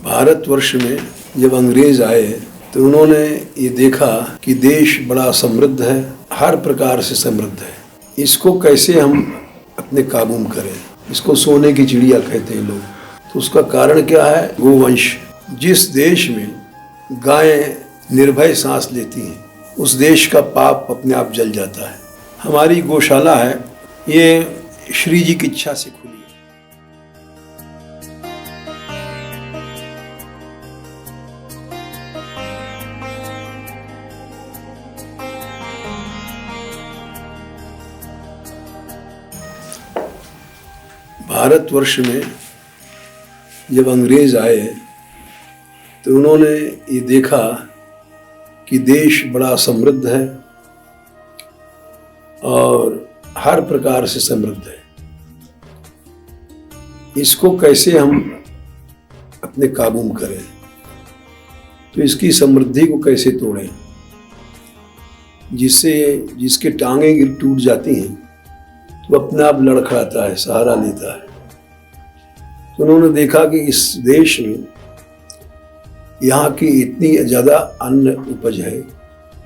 भारतवर्ष में जब अंग्रेज आए तो उन्होंने ये देखा कि देश बड़ा समृद्ध है, हर प्रकार से समृद्ध है। इसको कैसे हम अपने काबू में करें। इसको सोने की चिड़िया कहते हैं लोग। तो उसका कारण क्या है? गोवंश। जिस देश में गायें निर्भय सांस लेती हैं उस देश का पाप अपने आप जल जाता है। हमारी गौशाला है, ये श्री जी की इच्छा से खुली है। भारतवर्ष में जब अंग्रेज आए तो उन्होंने ये देखा कि देश बड़ा समृद्ध है और हर प्रकार से समृद्ध है। इसको कैसे हम अपने काबू में करें, तो इसकी समृद्धि को कैसे तोड़ें जिससे जिसके टांगें टूट जाती हैं तो अपने आप लड़खड़ाता है, सहारा लेता है। तो उन्होंने देखा कि इस देश में यहाँ की इतनी ज़्यादा अन्न उपज है,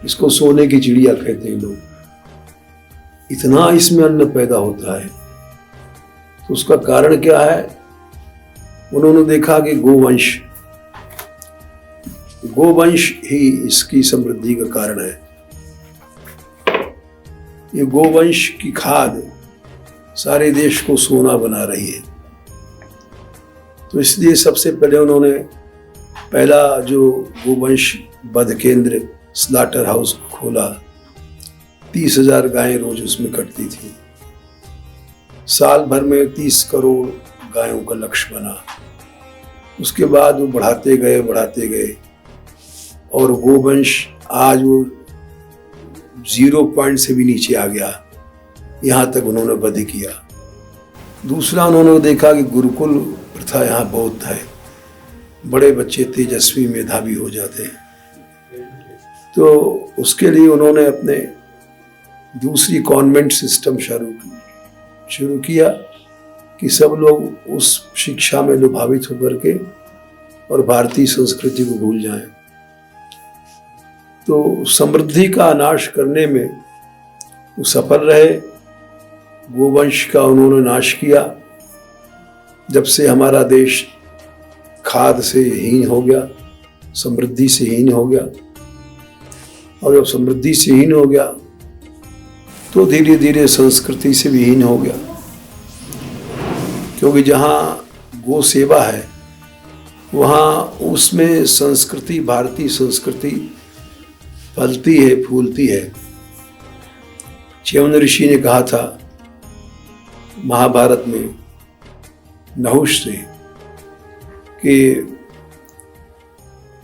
इसको सोने की चिड़िया कहते हैं लोग। इतना इसमें अन्न पैदा होता है, तो उसका कारण क्या है? उन्होंने देखा कि गोवंश ही इसकी समृद्धि का कारण है। ये गोवंश की खाद सारे देश को सोना बना रही है। तो इसलिए सबसे पहले उन्होंने पहला जो गोवंश वध केंद्र स्लाटर हाउस खोला। 30,000 गायें रोज उसमें कटती थी। साल भर में 30 करोड़ गायों का लक्ष्य बना। उसके बाद वो बढ़ाते गए और गोवंश आज वो 0 पॉइंट से भी नीचे आ गया। यहाँ तक उन्होंने वध किया। दूसरा, उन्होंने देखा कि गुरुकुल प्रथा यहाँ बहुत है, बड़े बच्चे तेजस्वी मेधावी हो जाते हैं। तो उसके लिए उन्होंने अपने दूसरी कॉन्वेंट सिस्टम शुरू किया कि सब लोग उस शिक्षा में लुभावित होकर के और भारतीय संस्कृति को भूल जाएं। तो समृद्धि का नाश करने में वो सफल रहे। गोवंश का उन्होंने नाश किया। जब से हमारा देश खाद से हीन हो गया, समृद्धि से हीन हो गया, और जब समृद्धि से हीन हो गया तो धीरे धीरे संस्कृति से भी हीन हो गया। क्योंकि जहाँ गो सेवा है वहाँ उसमें संस्कृति, भारतीय संस्कृति फलती है, फूलती है। च्यवन ऋषि ने कहा था महाभारत में नहुष से कि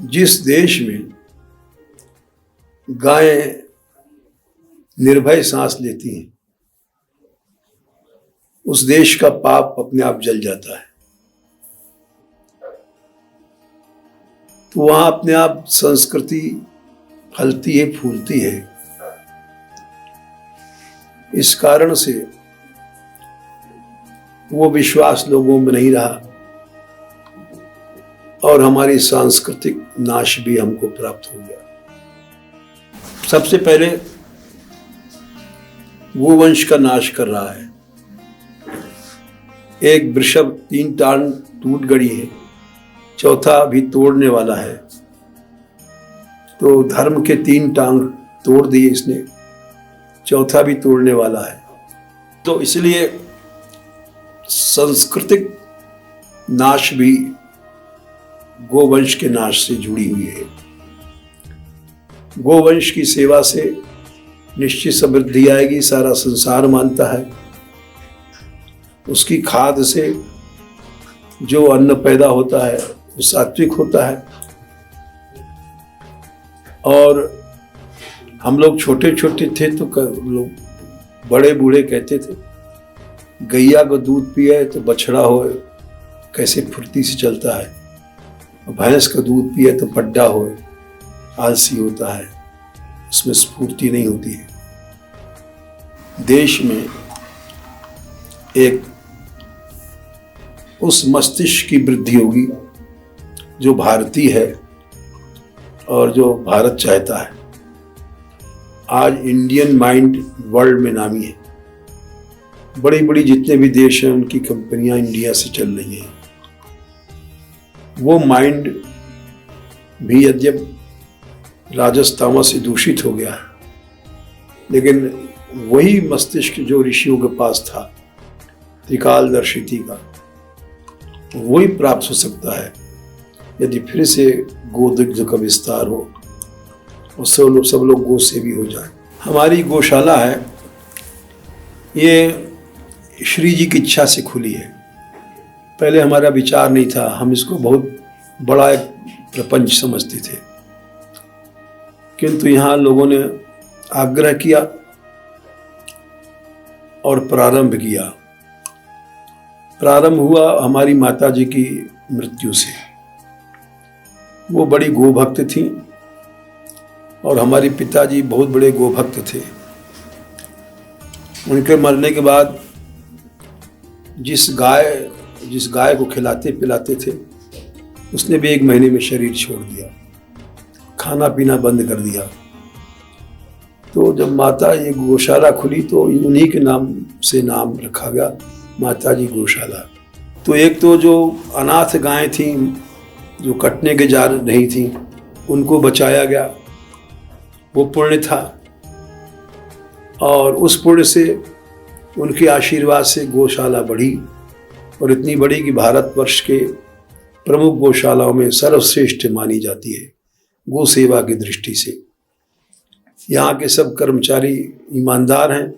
जिस देश में गायें निर्भय सांस लेती हैं उस देश का पाप अपने आप जल जाता है। तो वहां अपने आप संस्कृति फलती है, फूलती है। इस कारण से वो विश्वास लोगों में नहीं रहा और हमारी सांस्कृतिक नाश भी हमको प्राप्त हो गया। सबसे पहले गोवंश का नाश कर रहा है। एक वृषभ 3 टांग टूट गई है, चौथा भी तोड़ने वाला है। तो धर्म के 3 टांग तोड़ दिए इसने, चौथा भी तोड़ने वाला है। तो इसलिए सांस्कृतिक नाश भी गोवंश के नाश से जुड़ी हुई है। गोवंश की सेवा से निश्चित समृद्धि आएगी, सारा संसार मानता है। उसकी खाद से जो अन्न पैदा होता है वो सात्विक होता है। और हम लोग छोटे छोटे थे तो लोग बड़े बूढ़े कहते थे गैया को दूध पिए तो बछड़ा हो कैसे फुर्ती से चलता है, भैंस का दूध पिए तो पड्डा हो आलसी होता है, उसमें स्फूर्ति नहीं होती है। देश में एक उस मस्तिष्क की वृद्धि होगी जो भारतीय है और जो भारत चाहता है, आज इंडियन माइंड वर्ल्ड में नामी है। बड़ी बड़ी जितने भी देश हैं उनकी कंपनियां इंडिया से चल रही हैं। वो माइंड भी यद्यप राजस्थान से दूषित हो गया है, लेकिन वही मस्तिष्क जो ऋषियों के पास था त्रिकालदर्शिता का, वही प्राप्त हो सकता है यदि फिर से गोदुग्ध का विस्तार हो और सब लोग गो सेवी हो जाए। हमारी गौशाला है, ये श्री जी की इच्छा से खुली है। पहले हमारा विचार नहीं था, हम इसको बहुत बड़ा एक प्रपंच समझते थे, किंतु यहाँ लोगों ने आग्रह किया और प्रारंभ किया। प्रारंभ हुआ हमारी माता जी की मृत्यु से। वो बड़ी गोभक्त थी और हमारे पिताजी बहुत बड़े गोभक्त थे। उनके मरने के बाद जिस गाय को खिलाते पिलाते थे उसने भी 1 महीने में शरीर छोड़ दिया, खाना पीना बंद कर दिया। तो जब माता ये गौशाला खुली तो उन्हीं के नाम से नाम रखा गया, माता जी गौशाला। तो एक तो जो अनाथ गायें थीं जो कटने के जार नहीं थी, उनको बचाया गया, वो पुण्य था। और उस पुण्य से, उनके आशीर्वाद से गौशाला बढ़ी और इतनी बड़ी कि भारतवर्ष के प्रमुख गौशालाओं में सर्वश्रेष्ठ मानी जाती है गौ सेवा की दृष्टि से। यहाँ के सब कर्मचारी ईमानदार हैं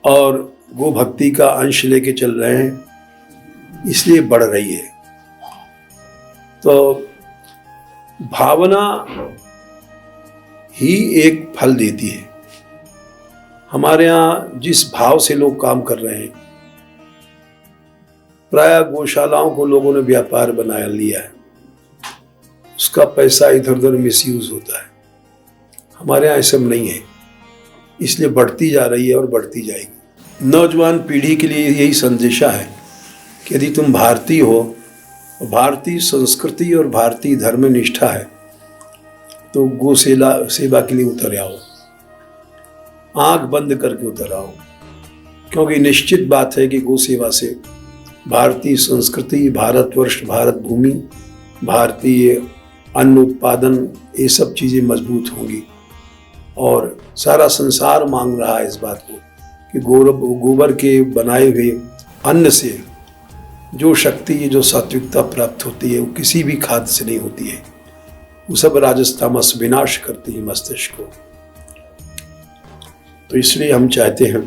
और गो भक्ति का अंश लेके चल रहे हैं, इसलिए बढ़ रही है। तो भावना ही एक फल देती है। हमारे यहाँ जिस भाव से लोग काम कर रहे हैं, प्राय गौशालाओं को लोगों ने व्यापार बनाया लिया है, उसका पैसा इधर उधर मिसयूज होता है। हमारे यहाँ ऐसा नहीं है, इसलिए बढ़ती जा रही है और बढ़ती जाएगी। नौजवान पीढ़ी के लिए यही संदेशा है कि यदि तुम भारतीय हो, भारतीय संस्कृति और भारतीय धर्म निष्ठा है, तो गो सेवा के लिए उतर आओ, आंख बंद करके उतर आओ। क्योंकि निश्चित बात है कि गो सेवा से भारतीय संस्कृति, भारतवर्ष, भारत भूमि, भारतीय अन्न उत्पादन, ये सब चीज़ें मजबूत होंगी। और सारा संसार मांग रहा है इस बात को कि गोबर के बनाए हुए अन्न से जो शक्ति, जो सात्विकता प्राप्त होती है, वो किसी भी खाद्य से नहीं होती है। वो सब राजस विनाश करती है मस्तिष्क को। तो इसलिए हम चाहते हैं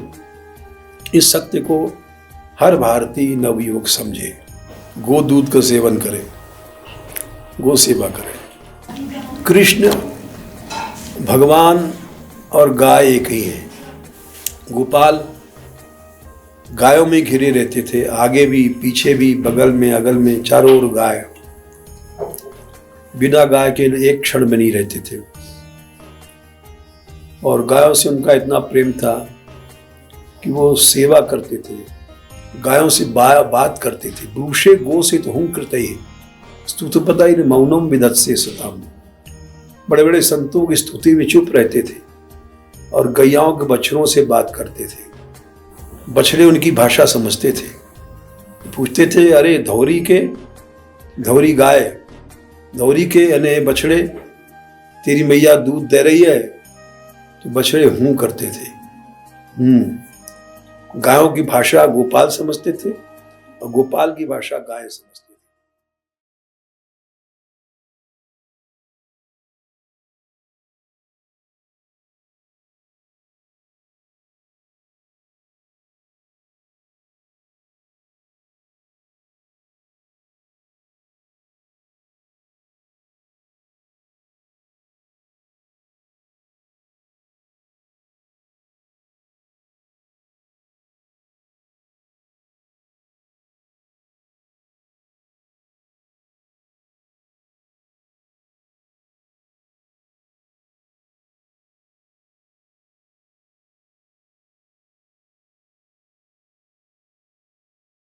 इस सत्य को हर भारतीय नवयुवक समझे, गो दूध का सेवन करे, गो सेवा करे। कृष्ण भगवान और गाय एक ही है। गोपाल गायों में घिरे रहते थे, आगे भी, पीछे भी, बगल में, अगल में, चारों ओर गाय। बिना गाय के एक क्षण में नहीं रहते थे। और गायों से उनका इतना प्रेम था कि वो सेवा करते थे, गायों से बात करते थे। ब्रूषे गो से तो हूं करते ही स्तुति पता ही मौनम विदत से सताम। बड़े बड़े संतों की स्तुति में चुप रहते थे और गैयाओं के बछड़ों से बात करते थे। बछड़े उनकी भाषा समझते थे, पूछते थे, अरे धौरी गाय, धौरी के यानी बछड़े, तेरी मैया दूध दे रही है? तो बछड़े हूं करते थे। गायों की भाषा गोपाल समझते थे और गोपाल की भाषा गाय समझते थे।